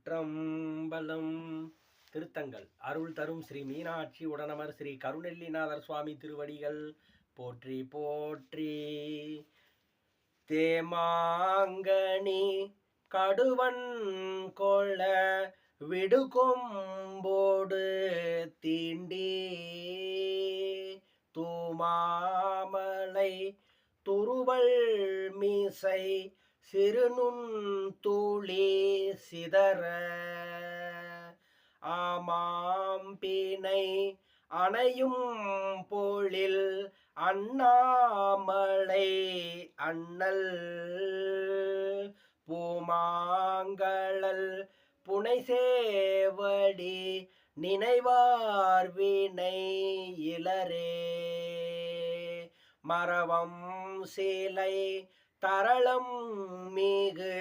திருச்சிற்றம்பலம். திருத்தங்கள் அருள் தரும் ஸ்ரீ மீனாட்சி உடனமர் ஸ்ரீ கருணெல்லிநாதர் சுவாமி திருவடிகள் போற்றி போற்றி. தேமாங்கனி கடுவன் கொள்ள விடுகொம்போடு தீண்டி தூமாமலை துருவல் மீசை சிறுநுண் தூளி சிதற ஆமாம்பினை அணையும் பொழில் அண்ணாமலை அண்ணல் பூமாங்கழல் புனைசேவடி நினைவார் வினை இலரே மறவம் சேலை தரளம் மிகு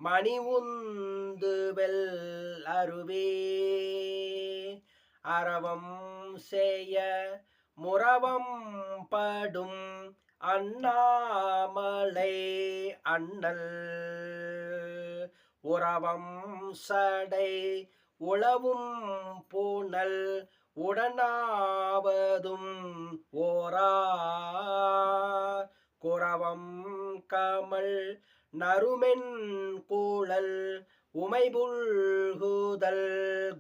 மணி உந்துவெல் அருவே அறவம் செய்ய முறவம் படும் அண்ணாமலை அண்ணல் உறவம் சடை உளவும் பூனல் உடனாவதும் ஓரா குறவம் கமல் நறுமென் கூழல் உமைபுல்குதல்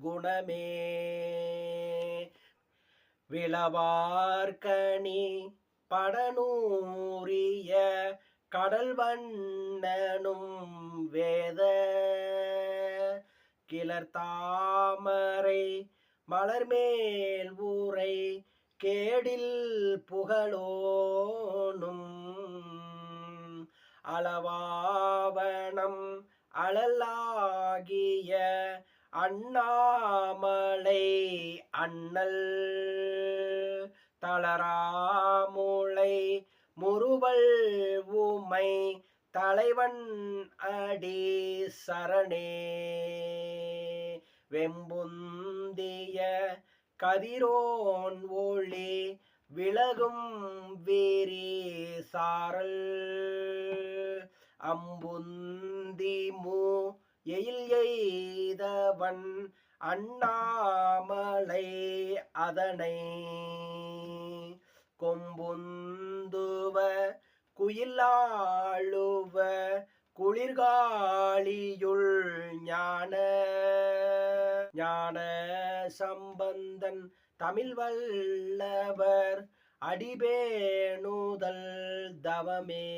குணமே விளவார்கனி படனூரிய கடல் வண்ணனும் வேத கிளர் தாமரை மலர்மேல் ஊரை கேடில் புகழோனும் அளவாவணம் அழலாகிய அண்ணாமலை அண்ணல் தளராமுளை முறுவல் ஊமை தலைவன் அடி சரணே வெம்புந்திய கதிரோன் ஒளி விலகும் வீரி சாரல் அம்புந்திமு எயில் எய்தவன் அண்ணாமலை அதனை கொம்புந்துவ குயிலாளுவ குளிர்காளியுள் ஞான சம்பந்தன் தமிழ் வல்லவர் அடிபேணுதல் தவமே.